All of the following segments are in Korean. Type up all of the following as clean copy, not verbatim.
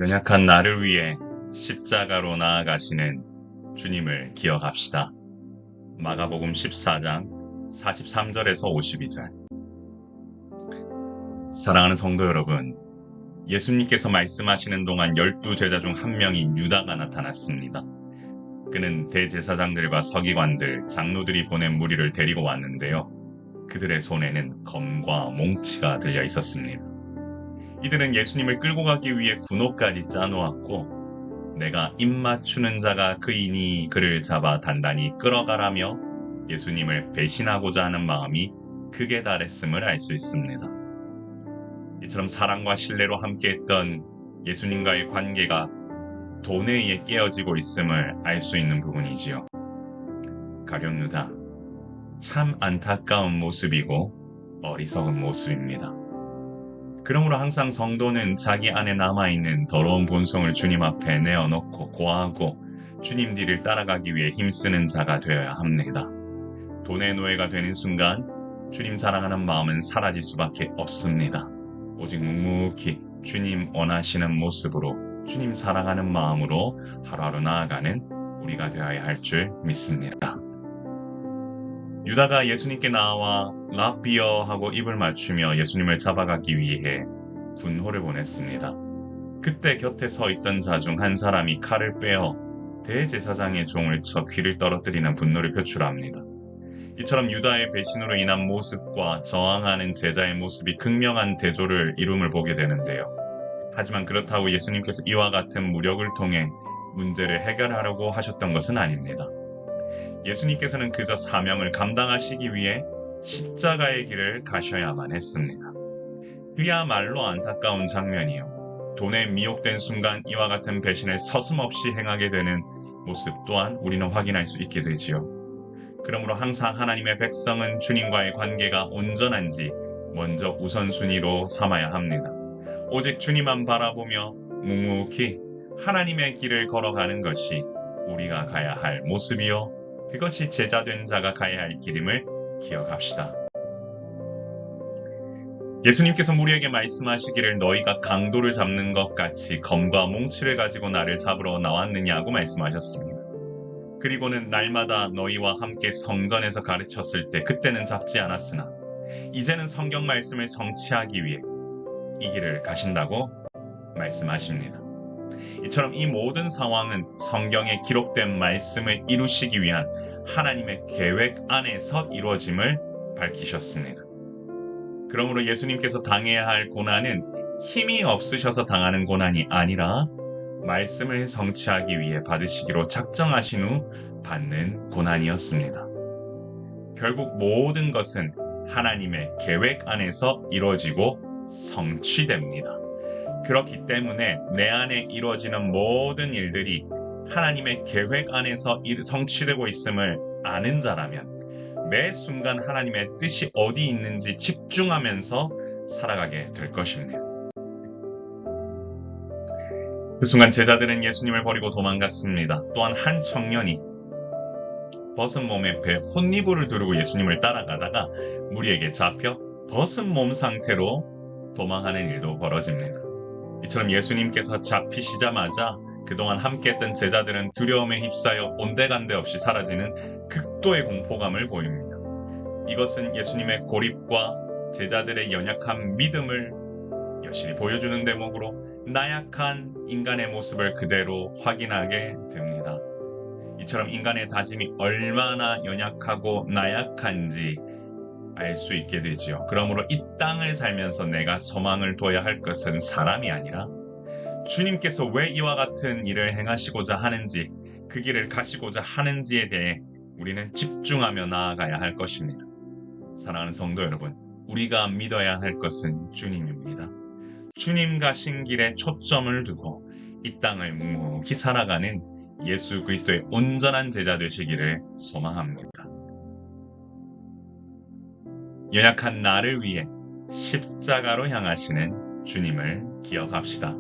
연약한 나를 위해 십자가로 나아가시는 주님을 기억합시다. 마가복음 14장 43절에서 52절. 사랑하는 성도 여러분, 예수님께서 말씀하시는 동안 12제자 중 한 명인 유다가 나타났습니다. 그는 대제사장들과 서기관들, 장로들이 보낸 무리를 데리고 왔는데요. 그들의 손에는 검과 몽치가 들려 있었습니다. 이들은 예수님을 끌고 가기 위해 군호까지 짜놓았고, 내가 입맞추는 자가 그이니 그를 잡아 단단히 끌어가라며 예수님을 배신하고자 하는 마음이 극에 달했음을 알 수 있습니다. 이처럼 사랑과 신뢰로 함께했던 예수님과의 관계가 돈에 의해 깨어지고 있음을 알 수 있는 부분이지요. 가룟 유다, 참 안타까운 모습이고 어리석은 모습입니다. 그러므로 항상 성도는 자기 안에 남아있는 더러운 본성을 주님 앞에 내어놓고 고하고 주님 뒤를 따라가기 위해 힘쓰는 자가 되어야 합니다. 돈의 노예가 되는 순간 주님 사랑하는 마음은 사라질 수밖에 없습니다. 오직 묵묵히 주님 원하시는 모습으로 주님 사랑하는 마음으로 하루하루 나아가는 우리가 되어야 할 줄 믿습니다. 유다가 예수님께 나와 랍비어 하고 입을 맞추며 예수님을 잡아가기 위해 군호를 보냈습니다. 그때 곁에 서 있던 자 중 한 사람이 칼을 빼어 대제사장의 종을 쳐 귀를 떨어뜨리는 분노를 표출합니다. 이처럼 유다의 배신으로 인한 모습과 저항하는 제자의 모습이 극명한 대조를 이룸을 보게 되는데요. 하지만 그렇다고 예수님께서 이와 같은 무력을 통해 문제를 해결하려고 하셨던 것은 아닙니다. 예수님께서는 그저 사명을 감당하시기 위해 십자가의 길을 가셔야만 했습니다. 그야말로 안타까운 장면이요. 돈에 미혹된 순간 이와 같은 배신을 서슴없이 행하게 되는 모습 또한 우리는 확인할 수 있게 되지요. 그러므로 항상 하나님의 백성은 주님과의 관계가 온전한지 먼저 우선순위로 삼아야 합니다. 오직 주님만 바라보며 묵묵히 하나님의 길을 걸어가는 것이 우리가 가야 할 모습이요. 그것이 제자된 자가 가야 할 길임을 기억합시다. 예수님께서 우리에게 말씀하시기를 너희가 강도를 잡는 것 같이 검과 몽치를 가지고 나를 잡으러 나왔느냐고 말씀하셨습니다. 그리고는 날마다 너희와 함께 성전에서 가르쳤을 때 그때는 잡지 않았으나 이제는 성경 말씀을 성취하기 위해 이 길을 가신다고 말씀하십니다. 이처럼 이 모든 상황은 성경에 기록된 말씀을 이루시기 위한 하나님의 계획 안에서 이루어짐을 밝히셨습니다. 그러므로 예수님께서 당해야 할 고난은 힘이 없으셔서 당하는 고난이 아니라 말씀을 성취하기 위해 받으시기로 작정하신 후 받는 고난이었습니다. 결국 모든 것은 하나님의 계획 안에서 이루어지고 성취됩니다. 그렇기 때문에 내 안에 이루어지는 모든 일들이 하나님의 계획 안에서 성취되고 있음을 아는 자라면 매 순간 하나님의 뜻이 어디 있는지 집중하면서 살아가게 될 것입니다. 그 순간 제자들은 예수님을 버리고 도망갔습니다. 또한 한 청년이 벗은 몸에 배 혼니부를 두르고 예수님을 따라가다가 무리에게 잡혀 벗은 몸 상태로 도망하는 일도 벌어집니다. 이처럼 예수님께서 잡히시자마자 그동안 함께했던 제자들은 두려움에 휩싸여 온데간데 없이 사라지는 극도의 공포감을 보입니다. 이것은 예수님의 고립과 제자들의 연약한 믿음을 여실히 보여주는 대목으로 나약한 인간의 모습을 그대로 확인하게 됩니다. 이처럼 인간의 다짐이 얼마나 연약하고 나약한지 알 수 있게 되지요. 그러므로 이 땅을 살면서 내가 소망을 둬야 할 것은 사람이 아니라 주님께서 왜 이와 같은 일을 행하시고자 하는지, 그 길을 가시고자 하는지에 대해 우리는 집중하며 나아가야 할 것입니다. 사랑하는 성도 여러분, 우리가 믿어야 할 것은 주님입니다. 주님 가신 길에 초점을 두고 이 땅을 묵묵히 살아가는 예수 그리스도의 온전한 제자 되시기를 소망합니다. 연약한 나를 위해 십자가로 향하시는 주님을 기억합시다.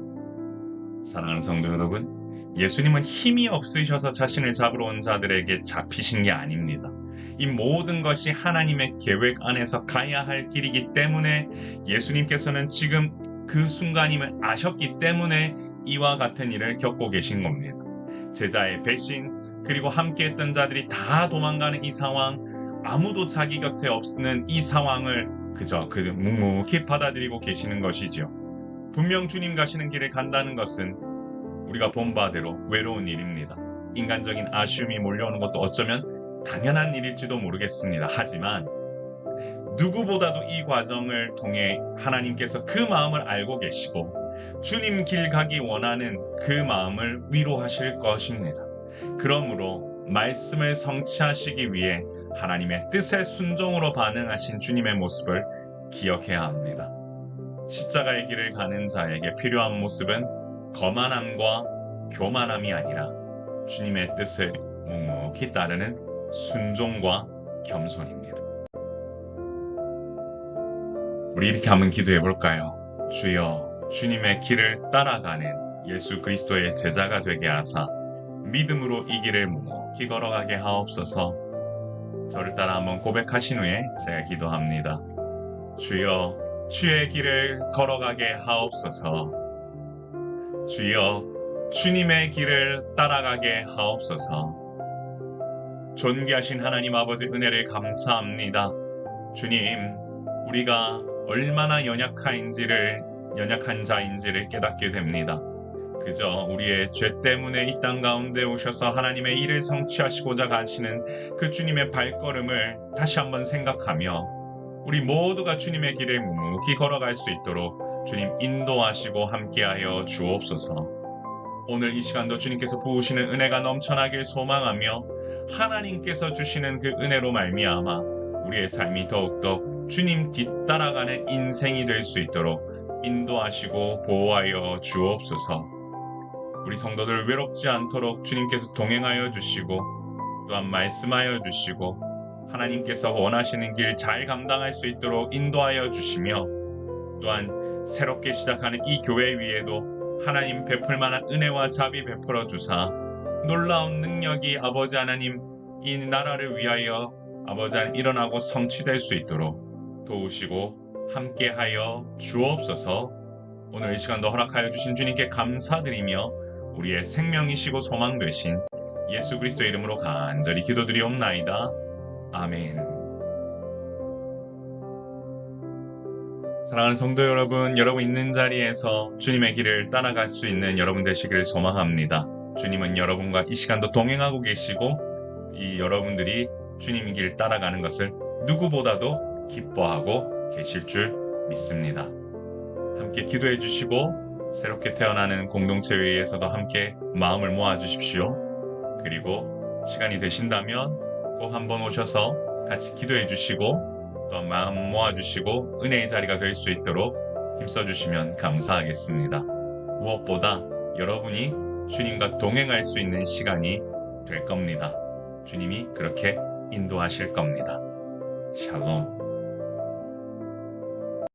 사랑하는 성도 여러분, 예수님은 힘이 없으셔서 자신을 잡으러 온 자들에게 잡히신 게 아닙니다. 이 모든 것이 하나님의 계획 안에서 가야 할 길이기 때문에 예수님께서는 지금 그 순간임을 아셨기 때문에 이와 같은 일을 겪고 계신 겁니다. 제자의 배신, 그리고 함께했던 자들이 다 도망가는 이 상황, 아무도 자기 곁에 없는 이 상황을 그저 묵묵히 받아들이고 계시는 것이지요. 분명 주님 가시는 길을 간다는 것은 우리가 본 바대로 외로운 일입니다. 인간적인 아쉬움이 몰려오는 것도 어쩌면 당연한 일일지도 모르겠습니다. 하지만 누구보다도 이 과정을 통해 하나님께서 그 마음을 알고 계시고 주님 길 가기 원하는 그 마음을 위로하실 것입니다. 그러므로 말씀을 성취하시기 위해 하나님의 뜻에 순종으로 반응하신 주님의 모습을 기억해야 합니다. 십자가의 길을 가는 자에게 필요한 모습은 거만함과 교만함이 아니라 주님의 뜻을 묵묵히 따르는 순종과 겸손입니다. 우리 이렇게 한번 기도해 볼까요? 주여, 주님의 길을 따라가는 예수 그리스도의 제자가 되게 하사 믿음으로 이 길을 묵묵히 걸어가게 하옵소서. 저를 따라 한번 고백하신 후에 제가 기도합니다. 주여, 주의 길을 걸어가게 하옵소서. 주여, 주님의 길을 따라가게 하옵소서. 존귀하신 하나님 아버지 은혜를 감사합니다. 주님, 우리가 얼마나 연약한 자인지를 깨닫게 됩니다. 그저 우리의 죄 때문에 이 땅 가운데 오셔서 하나님의 일을 성취하시고자 가시는 그 주님의 발걸음을 다시 한번 생각하며 우리 모두가 주님의 길을 묵묵히 걸어갈 수 있도록 주님 인도하시고 함께하여 주옵소서. 오늘 이 시간도 주님께서 부으시는 은혜가 넘쳐나길 소망하며 하나님께서 주시는 그 은혜로 말미암아 우리의 삶이 더욱더 주님 뒤따라가는 인생이 될 수 있도록 인도하시고 보호하여 주옵소서. 우리 성도들 외롭지 않도록 주님께서 동행하여 주시고 또한 말씀하여 주시고 하나님께서 원하시는 길 잘 감당할 수 있도록 인도하여 주시며 또한 새롭게 시작하는 이 교회 위에도 하나님 베풀 만한 은혜와 자비 베풀어 주사 놀라운 능력이 아버지 하나님 이 나라를 위하여 아버지 하나님 일어나고 성취될 수 있도록 도우시고 함께하여 주옵소서. 오늘 이 시간도 허락하여 주신 주님께 감사드리며 우리의 생명이시고 소망 되신 예수 그리스도 이름으로 간절히 기도드리옵나이다. 아멘. 사랑하는 성도 여러분, 여러분 있는 자리에서 주님의 길을 따라갈 수 있는 여러분 되시기를 소망합니다. 주님은 여러분과 이 시간도 동행하고 계시고 이 여러분들이 주님의 길을 따라가는 것을 누구보다도 기뻐하고 계실 줄 믿습니다. 함께 기도해 주시고 새롭게 태어나는 공동체 회의에서도 함께 마음을 모아 주십시오. 그리고 시간이 되신다면 꼭 한번 오셔서 같이 기도해 주시고 또 마음 모아 주시고 은혜의 자리가 될 수 있도록 힘써 주시면 감사하겠습니다. 무엇보다 여러분이 주님과 동행할 수 있는 시간이 될 겁니다. 주님이 그렇게 인도하실 겁니다. 샬롬.